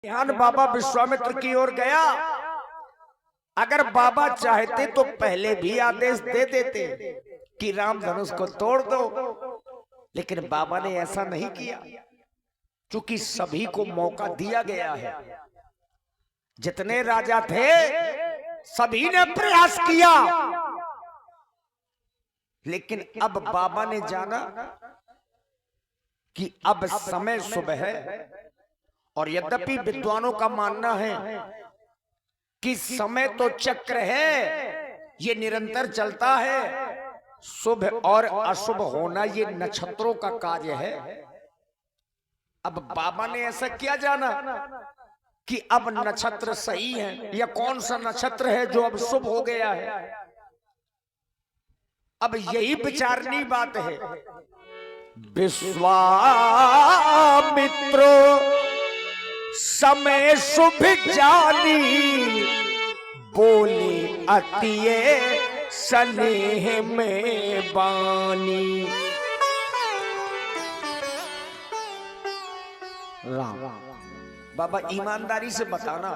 ध्यान बाबा विश्वामित्र की ओर गया। अगर बाबा चाहते तो पहले भी आदेश दे देते कि राम धनुष को तोड़ दो, लेकिन बाबा ने ऐसा नहीं किया। क्योंकि सभी को मौका दिया गया है। जितने राजा थे सभी ने प्रयास किया, लेकिन अब बाबा ने जाना कि अब समय शुभ है। और यद्यपि विद्वानों का मानना है कि समय तो चक्र है, ये निरंतर चलता है। शुभ और अशुभ होना ये नक्षत्रों का कार्य है। अब बाबा ने ऐसा किया जाना कि अब नक्षत्र सही है, या कौन सा नक्षत्र है जो अब शुभ हो गया है। अब यही विचारनी बात है। विश्वामित्रो समय शुभ जानी, बोले अतिये स्नेह में बानी। राम बाबा ईमानदारी से बताना,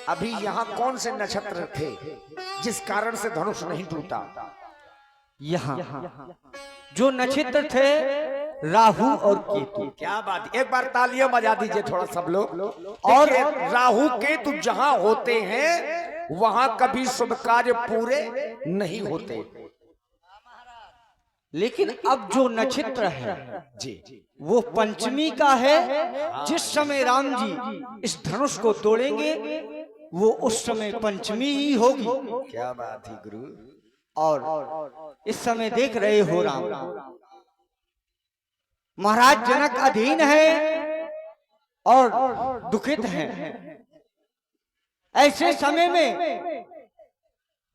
अभी यहां कौन से नक्षत्र थे जिस कारण से धनुष नहीं टूटा? यहाँ जो नक्षत्र थे राहु और केतु। क्या बात, एक बार तालियां बजा दीजिए थोड़ा सब लोग। और राहु केतु जहां होते हैं वहां कभी शुभ कार्य पूरे नहीं होते। लेकिन अब जो नक्षत्र है जी वो पंचमी का है। जिस समय राम जी इस धनुष को तोड़ेंगे वो उस समय पंचमी ही होगी। क्या बात है गुरु। और इस समय देख रहे हो राम, महाराज जनक अधीन है और दुखित हैं। ऐसे समय में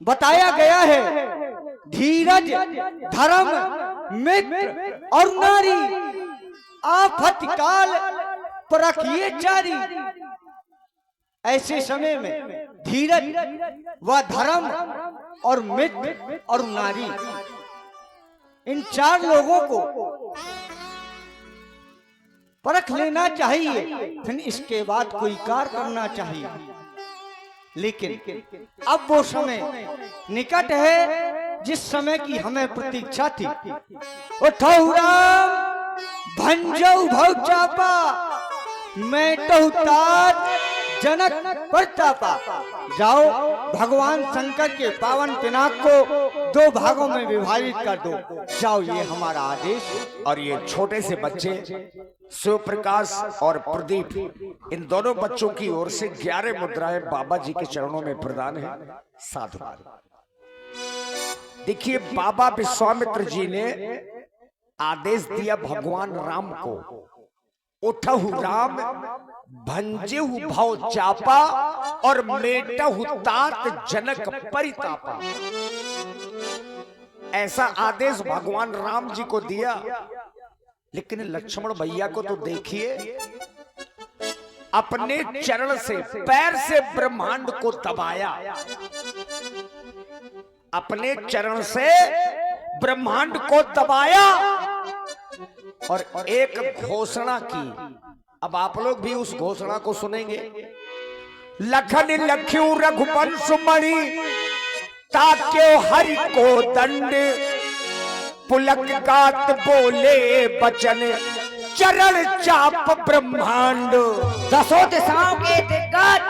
बताया गया है धीरज, धर्म, मित्र और नारी आफत काल परखिए चारी। ऐसे समय में धीरज व धर्म और मित्र और नारी, इन चार लोगों को परख लेना चाहिए, फिर इसके बाद कोई कार्य करना चाहिए। लेकिन अब वो समय निकट है जिस समय की हमें प्रतीक्षा थी। उठो राम भंजऊ भव चापा, मैं तो तात जनक प्रतापा। जाओ भगवान शंकर के पावन पिनाक को दो भागों में विभाजित कर दो। जाओ, ये हमारा आदेश। और ये छोटे से बच्चे शिव प्रकाश और प्रदीप, इन दोनों बच्चों की ओर से 11 मुद्राएं बाबा जी के चरणों में प्रदान है। साधु देखिए, बाबा विश्वामित्र जी ने आदेश दिया भगवान राम को, उठहु राम भंजेहु भव चापा, और मेटहु तात जनक परितापा। ऐसा आदेश भगवान राम जी को दिया। लेकिन लक्ष्मण भैया को तो देखिए, अपने चरण से, पैर से ब्रह्मांड को दबाया। अपने चरण से ब्रह्मांड को दबाया और एक घोषणा की। अब आप लोग भी उस घोषणा को सुनेंगे। लखन लख्यू रघुवंश मणि, ताक्यो हरि को दंड, पुलक गात बोले बचन, चरण चाप ब्रह्मांड। दसों दिशाओं के दिग्गज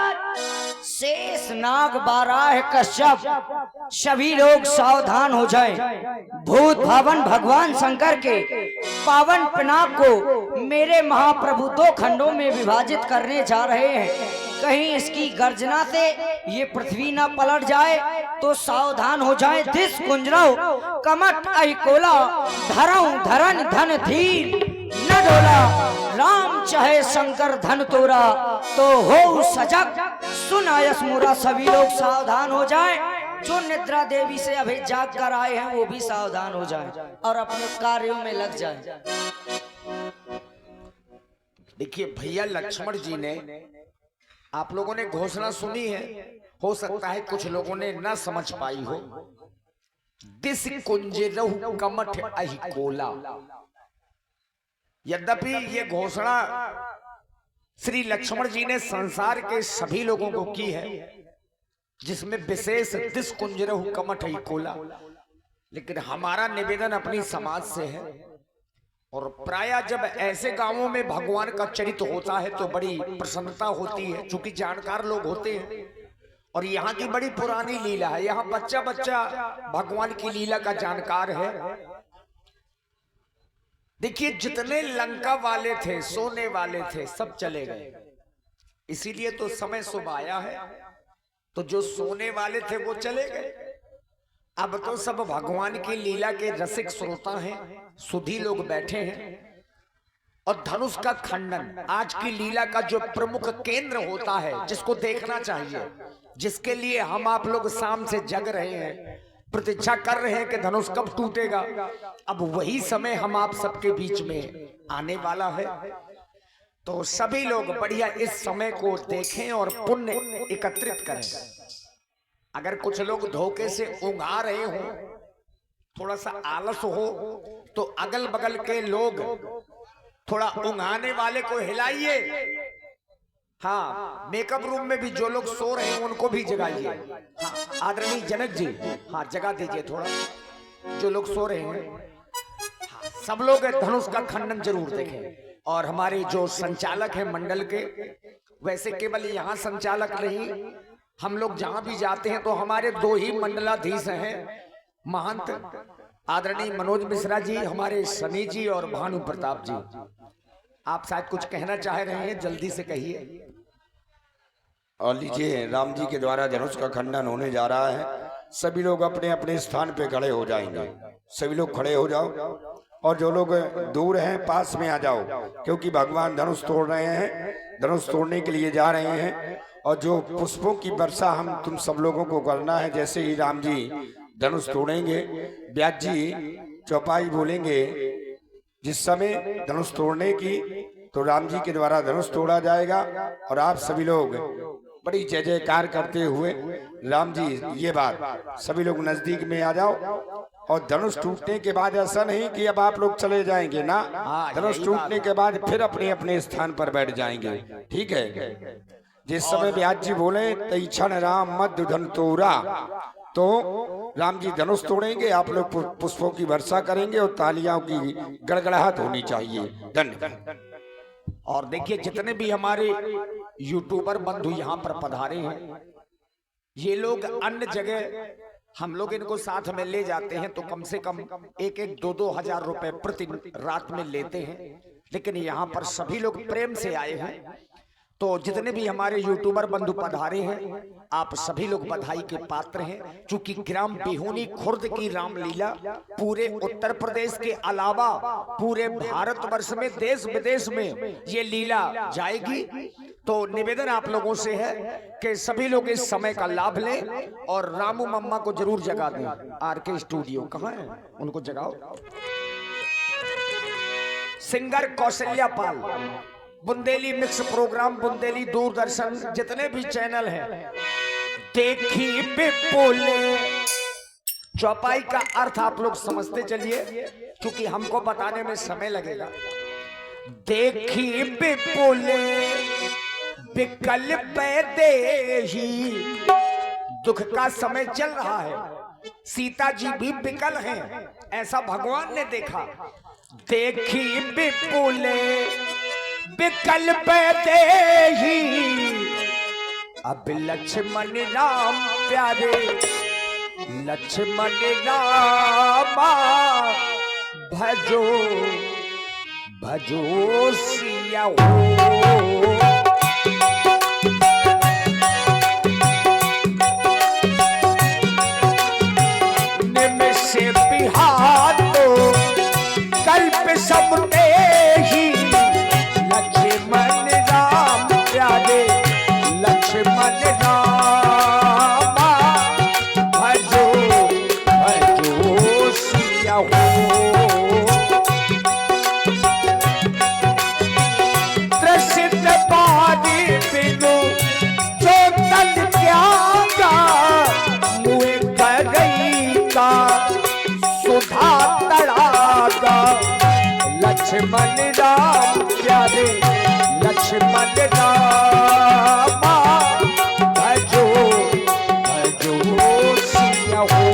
शेष नाग बाराह कश्यप, सभी लोग सावधान हो जाएं। भूत भवन भगवान शंकर के पावन पिनाक को मेरे महाप्रभु दो खंडों में विभाजित करने जा रहे हैं। कहीं इसकी गर्जना से ये पृथ्वी न पलट जाए तो सावधान हो जाए। दिस कुंजराओ कमट अहिकोला, धरऊ धरन धन धीर न डोला। राम चाहे शंकर धन तोरा, तो हो सजग सुन आयस मोरा। सभी लोग सावधान हो जाएं। जो निद्रा देवी से अभी जाग कर आए हैं वो भी सावधान हो जाएं और अपने कार्यों में लग जाएं। देखिए भैया लक्ष्मण जी ने, आप लोगों ने घोषणा सुनी है, हो सकता है कुछ लोगों ने ना समझ पाई हो। दिस कुंजरहु कमठ अहिकोला। यद्यपि ये घोषणा श्री लक्ष्मण जी ने संसार के सभी लोगों को की है, जिसमें विशेष दिस कुंजरहु कमठ ही कोला। लेकिन हमारा निवेदन अपनी समाज से है, और प्राय जब ऐसे गांवों में भगवान का चरित्र होता है तो बड़ी प्रसन्नता होती है, क्योंकि जानकार लोग होते हैं। और यहाँ की बड़ी पुरानी लीला है, यहाँ बच्चा बच्चा भगवान की लीला का जानकार है। देखिए, जितने लंका वाले थे, सोने वाले थे, सब चले गए। इसीलिए तो समय शुभ आया है। तो जो सोने वाले थे वो चले गए। अब तो सब भगवान की लीला के रसिक श्रोता हैं, सुधी लोग बैठे हैं। और धनुष का खंडन आज की लीला का जो प्रमुख केंद्र होता है, जिसको देखना चाहिए, जिसके लिए हम आप लोग शाम से जग रहे हैं, प्रतीक्षा कर रहे हैं कि धनुष कब टूटेगा। अब वही समय हम आप सबके बीच में आने वाला है। तो सभी लोग बढ़िया इस समय को देखें और पुण्य एकत्रित करें। अगर कुछ लोग धोखे से ऊँघा रहे हो, थोड़ा सा आलस हो, तो अगल बगल के लोग थोड़ा ऊँघाने वाले को हिलाइए। हाँ, मेकअप रूम में भी जो लोग सो रहे हैं उनको भी जगाइए। हाँ, आदरणीय जनक जी, हाँ जगा दीजिए थोड़ा जो लोग सो रहे हैं। हाँ, सब लोग धनुष का खंडन जरूर देखें। और हमारे जो संचालक हैं मंडल के, वैसे केवल यहाँ संचालक नहीं, हम लोग जहां भी जाते हैं तो हमारे दो ही मंडलाधीश हैं, महंत आदरणीय मनोज मिश्रा जी, हमारे सनी जी और भानु प्रताप जी। आप शायद कुछ कहना चाह रहे हैं, जल्दी से कहिए। और लीजिए, राम जी के द्वारा धनुष का खंडन होने जा रहा है। सभी लोग अपने अपने स्थान पे खड़े हो जाएंगे। सभी लोग खड़े हो जाओ, और जो लोग दूर हैं पास में आ जाओ, क्योंकि भगवान धनुष तोड़ रहे हैं, धनुष तोड़ने के लिए जा रहे हैं। और जो पुष्पों की वर्षा हम तुम सब लोगों को करना है। जैसे ही राम जी धनुष तोड़ेंगे, व्यास जी चौपाई बोलेंगे जिस समय धनुष तोड़ने की, तो राम जी के द्वारा धनुष तोड़ा जाएगा। और आप सभी लोग बड़ी जय जयकार करते हुए राम जी, ये बात सभी लोग नजदीक में आ जाओ। और धनुष टूटने के बाद ऐसा नहीं कि अब आप लोग चले जाएंगे ना, धनुष टूटने के बाद फिर अपने अपने स्थान पर बैठ जाएंगे। ठीक है, जिस समय व्यास जी बोले तई क्षण राम मध्य धन तोड़ा, तो राम जी धनुष तोड़ेंगे, आप लोग पुष्पों की वर्षा करेंगे और तालियों की गड़गड़ाहट होनी चाहिए। धन्यवाद। और देखिए, जितने भी हमारे यूट्यूबर बंधु यहाँ पर पधारे हैं, ये लोग अन्य जगह हम लोग इनको साथ में ले जाते हैं तो कम से कम 1-1, 2-2 हजार रुपए प्रति रात में लेते हैं। लेकिन यहाँ पर सभी लोग प्रेम से आए हैं। तो जितने भी हमारे यूट्यूबर बंधु पधारे हैं, आप सभी लोग बधाई के पात्र हैं। क्योंकि ग्राम बिहुनी खुर्द की रामलीला पूरे उत्तर प्रदेश के अलावा पूरे भारतवर्ष में, देश विदेश में ये लीला जाएगी। तो निवेदन आप लोगों से है कि सभी लोग इस समय का लाभ लें और रामू मम्मा को जरूर जगा दें। आरके स्टूडियो कहाँ है, उनको जगाओ। सिंगर कौशल्या पाल, बुंदेली मिक्स प्रोग्राम, बुंदेली दूरदर्शन, जितने भी चैनल हैं, देखी बिपुले। चौपाई का अर्थ आप लोग समझते चलिए, क्योंकि हमको बताने में समय लगेगा। देखी बिपुले विकल देही, दुख का समय चल रहा है, सीता जी भी विकल हैं, ऐसा भगवान ने देखा। देखी बिपुले विकल देही, अब लक्ष्मण राम प्यारे, लक्ष्मण रामा भजो भजो सिया हो। निमिष बिहार तो कल्प समते ही, लक्ष्मण राम प्यारे, लक्ष्मण रामा भजो भजो सिया हो। त्रसित बारी बिनु जो तन त्यागा, मुए करई का सुधा तड़ागा। लक्ष्मण राम प्यारे, लक्ष्मण भजो भजो सिया हो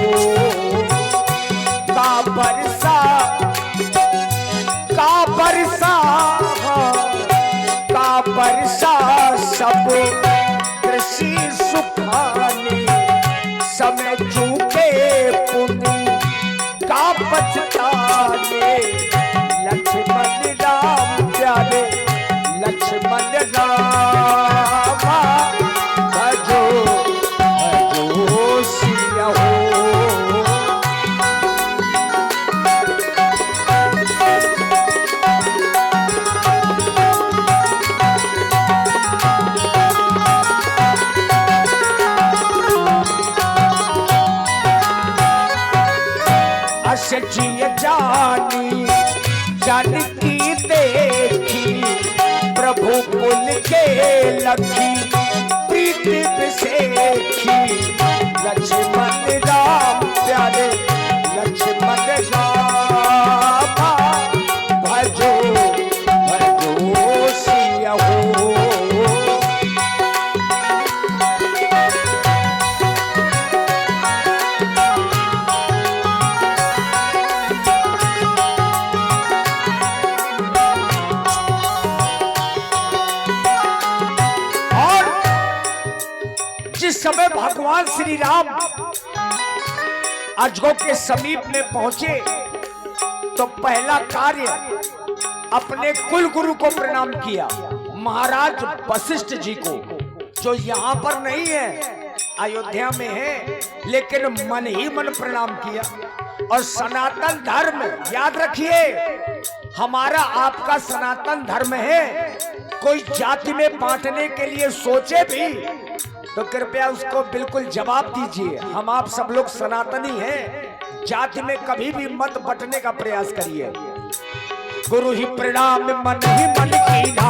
का बरसा सब कृषि सुखाने समय चूके पुनि का पछताने लक्ष्मण राम प्यारे लक्ष्मण राम भजो भजो सिया हो सचिय जानी जानकी देखी प्रभु कुल के लखी प्रीति विसेखी लक्ष्मण राम प्यारे लक्ष्मण राम भजो भजो सिया हो समय भगवान श्री राम अजगो के समीप में पहुंचे तो पहला कार्य अपने कुल गुरु को प्रणाम किया, महाराज वशिष्ठ जी को, जो यहाँ पर नहीं है, अयोध्या में है, लेकिन मन ही मन प्रणाम किया। और सनातन धर्म याद रखिए, हमारा आपका सनातन धर्म है। कोई जाति में बांटने के लिए सोचे भी तो कृपया उसको बिल्कुल जवाब दीजिए। हम आप सब लोग सनातनी हैं, जाति में कभी भी मत बंटने का प्रयास करिए। गुरु ही प्रणाम मन ही मन की ना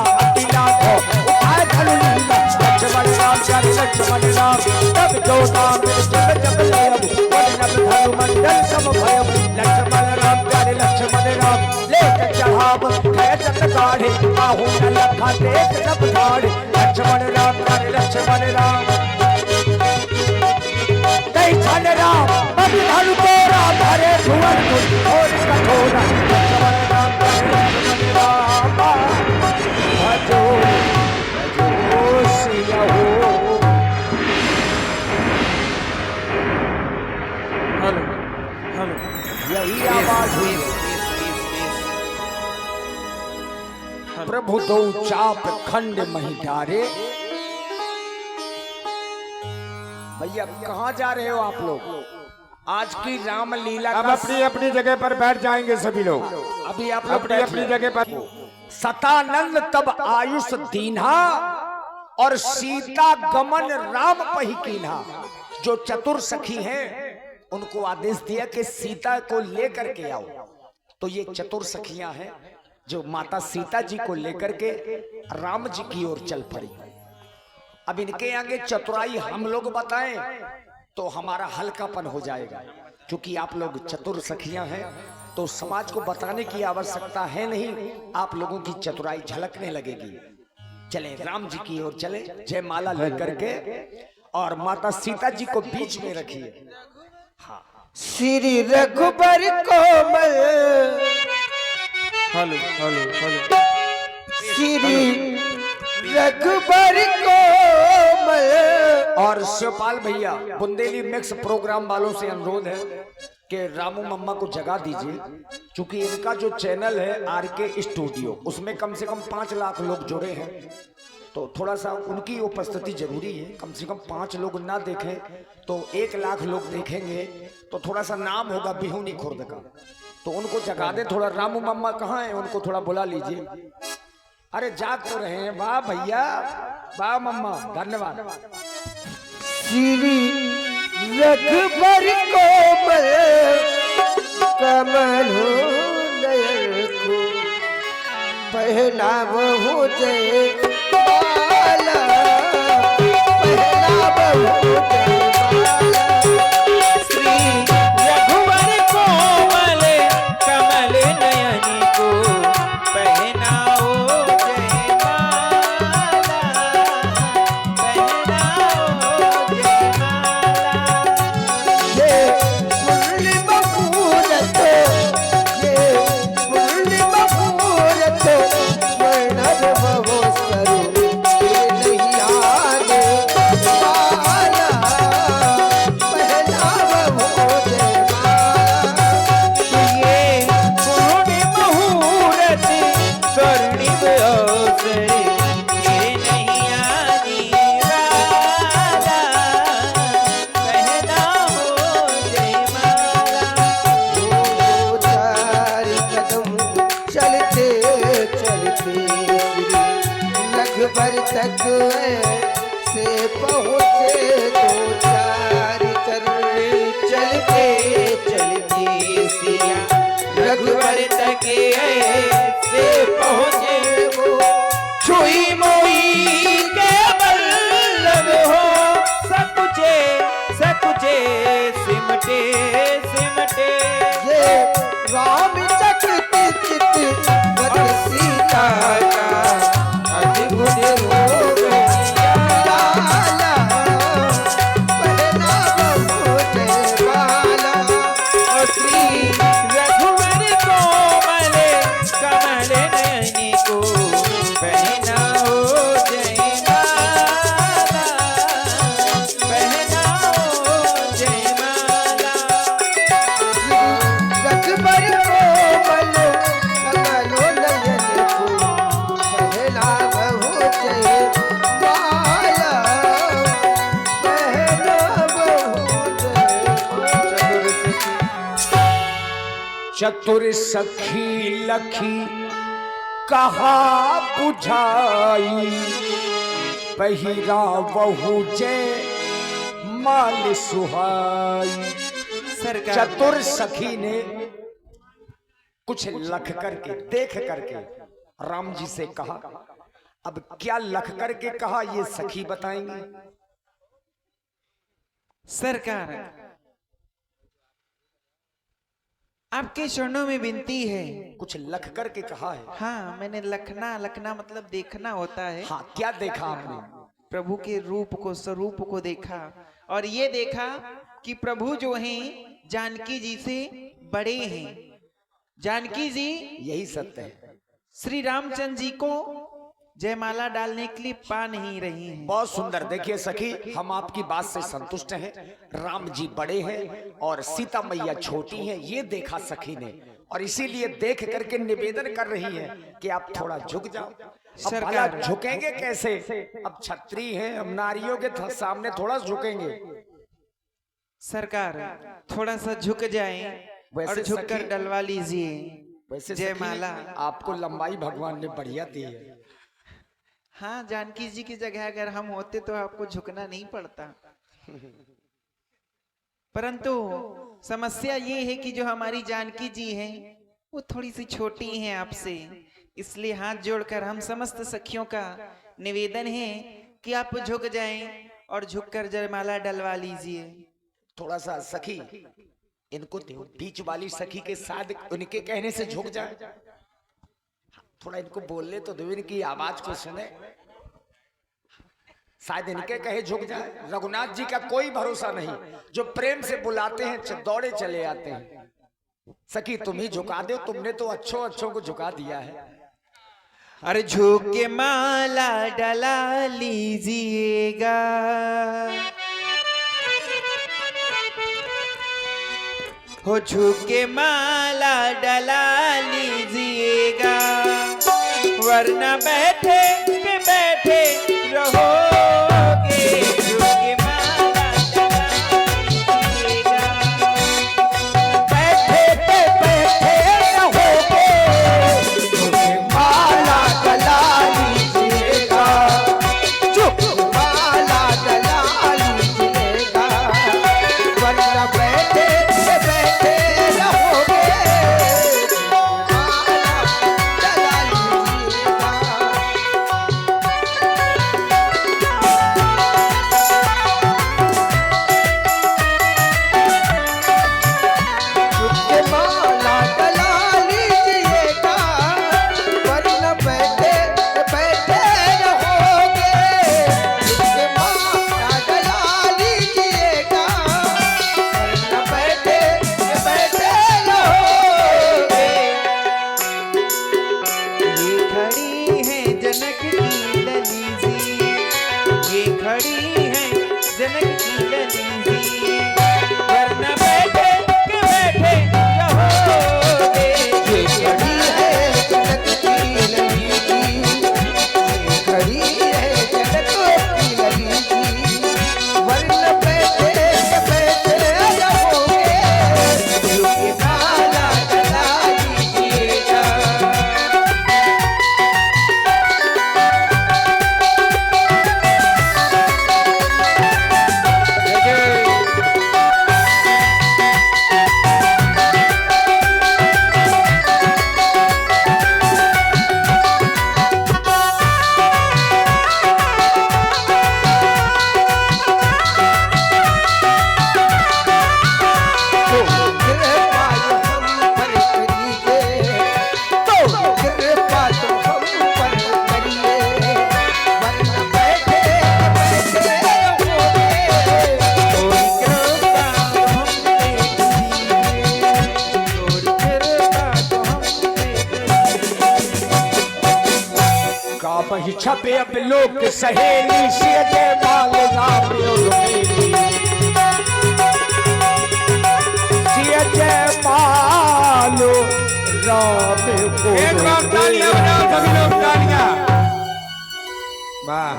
उठाए धनुलीला लक्ष्मण राम चल लक्ष्मण राम तब जो नाम जब जब लयब वदनब धनु मंडल सम भयब लक्ष्मण राम प्यारे लक्ष्मण राम लेकर चढ़ाव है जत काढ़े बाहु न लखा देख सब धाड़े लक्ष्मण राम प्यारे लक्ष्मण राम कई छन राम अब धनु को राम धरे भुवन और कठोरा लक्ष्मण राम प्यारे लक्ष्मण राम भजो भजो सिया हो। हेलो हेलो यही आवाज हुई। प्रभु दो चाप खंड मही डारे। भैया कहाँ जा रहे हो आप लोग? आज की रामलीला अब अपनी अपनी जगह पर बैठ जाएंगे सभी लोग, अभी आप लोग अपनी अपनी जगह पर। सतानंद तब आयुष दीन्हा और सीता गमन राम पही कीन्हा। जो चतुर सखी हैं उनको आदेश दिया कि सीता को लेकर के आओ। तो ये चतुर सखियां हैं जो माता सीता जी को लेकर के राम जी की ओर चल पड़ी। अब इनके आगे चतुराई हम लोग बताएं तो हमारा हल्कापन हो जाएगा, क्योंकि आप लोग चतुर सखियां हैं तो समाज को बताने की आवश्यकता है नहीं, आप लोगों की चतुराई झलकने लगेगी। चले राम जी की ओर चले, जय माला लेकर के, और माता सीता जी को बीच में रखिए। हाँ, Shri Raghubar Komal hello hello hello Shri Raghubar Komal. और शिवपाल भैया बुंदेली मिक्स प्रोग्राम वालों से अनुरोध है कि रामू मम्मा को जगा दीजिए, क्योंकि इनका जो चैनल है आरके स्टूडियो, उसमें कम से कम 5 लाख लोग जुड़े हैं, तो थोड़ा सा उनकी उपस्थिति जरूरी है। कम से कम 5 लोग ना देखें तो 1 लाख लोग देखेंगे तो थोड़ा सा नाम होगा बिहुनी खुर्द का। तो उनको जगा दे थोड़ा। रामू मम्मा कहाँ है, उनको थोड़ा बुला लीजिए। अरे जाग तो रहे हैं। वाह भैया, वाह मम्मा, धन्यवाद। श्री रघुबर कोमल कमल नयन को पहनावहु जय माला, पहनावहु जय माला। श्री रघुवर कोमल कमल नयन को पहनाओ जय माला। तक से पहुँचे दो चार चलते चलते सिया रघुवर तक से पहुँचे वो छुई मोई के बल्लभ हो सकुचे सिमटे सिमटे ये राम चकित चित वद सीता का अद्भुत रूप लाला पहला बहुत वाला और श्री रघुवर कोमल कमल नयनी को पहना हो जयमाला पहना हो जयमाला रघुबर कोमल कमलो नयन को पहला बहुत वाला पहला बहुत चतुर सखी लखी कहा बुझाई पहिरा बहु जे माल सुहाई। सरकार चतुर सखी ने कुछ लख करके देख करके राम जी से कहा। अब क्या लख करके कहा ये सखी बताएंगे। सरकार आपके चरणों में विनती है। कुछ लख करके कहा है। हाँ मैंने लखना मतलब देखना होता है। हाँ क्या देखा आपने। प्रभु के रूप को स्वरूप को देखा और ये देखा कि प्रभु जो हैं जानकी जी से बड़े हैं। जानकी जी यही सत्य है। श्री रामचंद्र जी को जयमाला डालने के लिए पा नहीं रही हैं। बहुत सुंदर। देखिए सखी हम आपकी बात से संतुष्ट हैं। राम जी बड़े हैं और सीता मैया छोटी हैं, ये देखा सखी ने और इसीलिए देख करके निवेदन कर रही है कि आप थोड़ा झुक जाओ। अब भला झुकेंगे कैसे। अब क्षत्रिय हैं, हम नारियों के सामने थोड़ा झुकेंगे। सरकार थोड़ा सा झुक जाएं और झुककर डलवा लीजिए वैसे जयमाला। आपको लंबाई भगवान ने बढ़िया दी है। हाँ जानकी जी की जगह अगर हम होते तो आपको झुकना नहीं पड़ता। परंतु समस्या ये है कि जो हमारी जानकी जी हैं वो थोड़ी सी छोटी हैं आपसे, इसलिए हाथ जोड़कर हम समस्त सखियों का निवेदन है कि आप झुक जाएं और झुककर जयमाला डलवा लीजिए। थोड़ा सा सखी इनको बीच वाली सखी के साथ उनके कहने से झुक जाए। थोड़ा इनको बोलने तो दो, इनकी आवाज को सुने, शायद इनके कहे झुक जाए। रघुनाथ जी का कोई भरोसा नहीं, जो प्रेम से बुलाते हैं दौड़े चले आते हैं। सखी तुम ही झुका दो, तुमने तो अच्छों को झुका दिया है। अरे झुक के माला डला लीजिएगा, हो झुक के माला डला लीजिएगा, वरना बैठे के बैठे रहोगे। झुक के माला डला लीजिएगा, बैठे पे बैठे रहोगे। माला डला लीजिएगा, चुप माला डला लीजिएगा, वरना बैठे पे बैठे रहोगे। माला डला लीजिएगा। झुक माला डला लीजिएगा, वरना बैठे बैठे रहोगे। झुक माला डला लीजिएगा, वरना बैठे बैठे रहोगे। ये खड़ी है जनक की लली जी, ये खड़ी है जनक की लली जी, वरना बैठे के बैठे रहोगे। ये खड़ी है जनक की लली जी, ये खड़ी है जनक की लली जी, वरना बैठे बैठे रहोगे। झुक माला डला लीजिएगा। लोक सहेली से जयमाल राम और मेरी से जयमाल राम एक बार तालियां बजाओ सभी लोग, तालियां। वाह,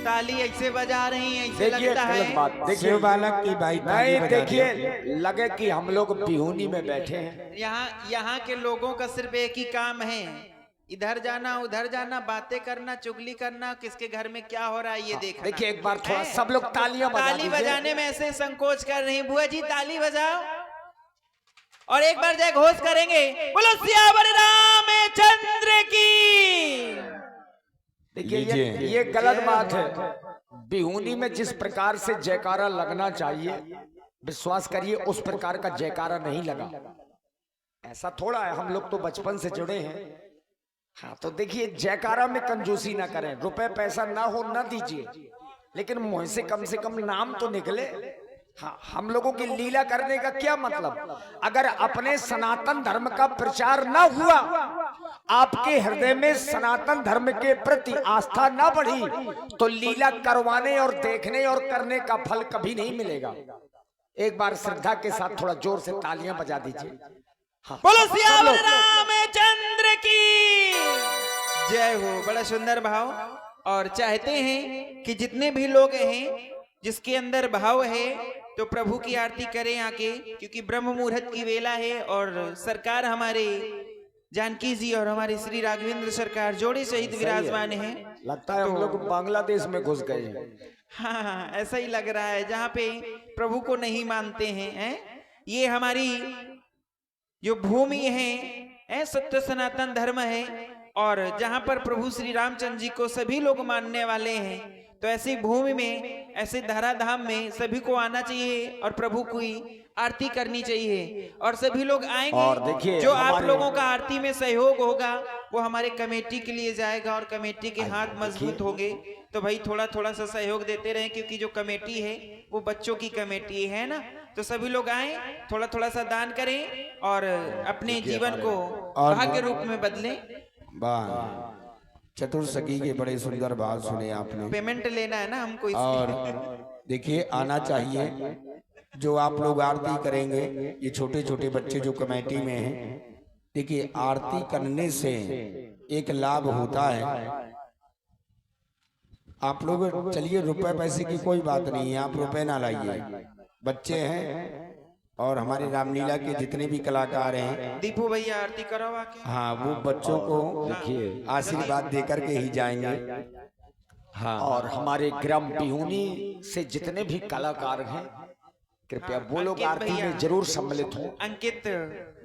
ताली ऐसे बजा रही हैं, ऐसे देखिए लगता गलत है बात, देखिए शिव बालक की भाई ताली नहीं, बजा देखिए रहे। लगे कि हम लोग बिहुनी में बैठे हैं। यहाँ के लोगों का सिर्फ एक ही काम है, इधर जाना उधर जाना, बातें करना, चुगली करना, किसके घर में क्या हो रहा है ये देखना। देखिए एक बार थोड़ा सब लोग तालियां बजा ताली दीजिए। बजाने में ऐसे संकोच कर रही हैं। बुआ जी ताली बजाओ और एक बार जय घोष करेंगे, बोलो सियावर रामचंद्र की। देखिए लीजिए। ये गलत बात है। बिहुनी में जिस प्रकार से जयकारा लगना चाहिए, विश्वास करिए उस प्रकार का जयकारा नहीं लगा। ऐसा थोड़ा है, हम लोग तो बचपन से जुड़े हैं। हाँ तो देखिए जयकारा में कंजूसी ना करें, रुपए पैसा ना हो ना दीजिए, लेकिन मुंह से कम नाम तो निकले। हाँ, हम लोगों की लीला करने का क्या मतलब? अगर अपने सनातन धर्म का प्रचार ना हुआ, आपके हृदय में सनातन धर्म के प्रति आस्था ना बढ़ी, तो लीला करवाने और देखने और करने का फल कभी नहीं मिलेगा। एक बार श्रद्धा के साथ थोड़ा जोर से तालियां बजा दीजिए। हाँ, बोलो सियावर रामचंद्र की जय हो। बड़ा सुंदर भाव। और चाहते हैं कि जितने भी लोग हैं जिसके अंदर भाव है तो प्रभु की आरती करें आके, क्योंकि ब्रह्म मुहूर्त की वेला है और सरकार हमारे जानकी जी और हमारे श्री राघवेंद्र सरकार जोड़े सहित विराजमान है। लगता है हम लोग बांग्लादेश में घुस गए हैं। हाँ ऐसा ही लग रहा है, जहाँ पे प्रभु को नहीं मानते हैं। ये हमारी जो भूमि है सत्य सनातन धर्म है, और जहाँ पर प्रभु श्री रामचंद्र जी को सभी लोग मानने वाले हैं, तो ऐसी भूमि में, ऐसे धराधाम में सभी को आना चाहिए और प्रभु की आरती करनी चाहिए। और सभी लोग आएंगे, और देखिए जो आप लोगों का आरती में सहयोग होगा वो हमारे कमेटी के लिए जाएगा, और कमेटी के हाथ मजबूत होंगे। तो भाई थोड़ा थोड़ा सा सहयोग देते रहें, क्योंकि जो कमेटी है वो बच्चों की कमेटी है ना। तो सभी लोग आए, थोड़ा थोड़ा सा दान करें और अपने जीवन को भाग्य रूप में बदलें। वाह, चतुर्सखी के बड़े सुंदर भाव सुने आपने। पेमेंट लेना है ना हमको और देखिए आना चाहिए, जो आप लोग आरती करेंगे, ये छोटे छोटे बच्चे जो कमेटी में हैं, देखिए आरती करने से एक लाभ होता है। आप लोग चलिए, रुपए पैसे की कोई बात नहीं है, आप रुपए ना लाइए। बच्चे हैं और हमारे रामलीला के जितने भी कलाकार हैं, दीपू भैया आरती कराओ आके। हाँ वो बच्चों को आशीर्वाद देकर के ही जाएंगे। हाँ, और हमारे ग्राम बिहुनी से जितने भी कलाकार हैं, कृपया वो लोग अंकित आरती भैया। में जरूर सम्मिलित हों। अंकित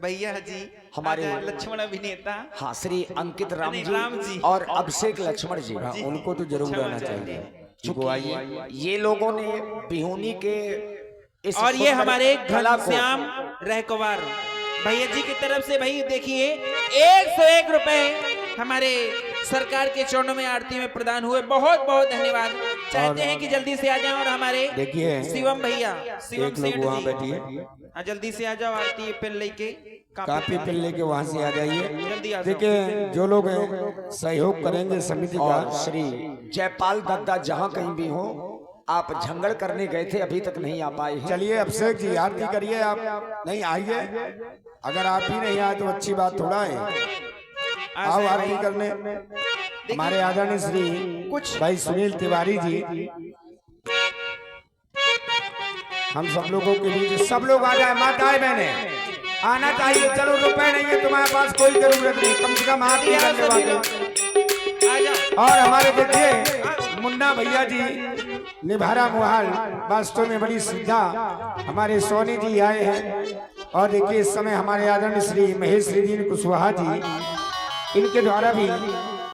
भैया जी, हमारे आजा लक्ष्मण अभिनेता, हाँ, श्री अंकित राम राम जी जी। और अभिषेक लक्ष्मण जी, हाँ, उनको तो जरूर क्षमा रहना चाहते चाहिए। हैं। इनको आइए। ये लोगों ने बिहुनी के इस और ये सुंदर हमारे कला को- घनश्याम रहकुमार भैया जी की तरफ से भाई देखिए 101 रुपए हमारे सरकार के चरणों में आरती में प्रदान हुए। बहुत बहुत धन्यवाद। चाहते हैं कि जल्दी से आ जाएं और हमारे देखिए शिवम भैया, शिवम एक लोग सेठ वहाँ जी, बैठिए, हाँ जल्दी से आ जाओ, आरती पेन लेके कापी पेन लेके वहाँ से आ जाइए। जल्दी आ जाओ। देखिए जो लोग सहयोग करेंगे समिति का, और श्री जयपाल दद्दा जहाँ कहीं भी हो, आप झंगड़ करने गए थे, अभी तक नहीं आ पाए हैं। चलिए अभिषेक जी आरती करिए। आप नहीं आइए, अगर आप ही नहीं आए तो अच्छी बात थोड़ा है। आओ आरती करने। हमारे आदरणीय श्री कुछ भाई सुनील तिवारी जी, हम सब लोगों के बीच, सब लोग आ जाए, माताएं बहने आना चाहिए। चलो रुपए नहीं है तुम्हारे पास, कोई जरूरत नहीं, कम से कम आरती करने वाले। आ जाओ। और हमारे देखिए मुन्ना भैया जी निभारा मुहाल, वास्तव में बड़ी श्रद्धा हमारे सोनी जी आए हैं। और देखिए इस समय हमारे आदरणीय श्री महेश दीन कुशवाहा जी, इनके द्वारा भी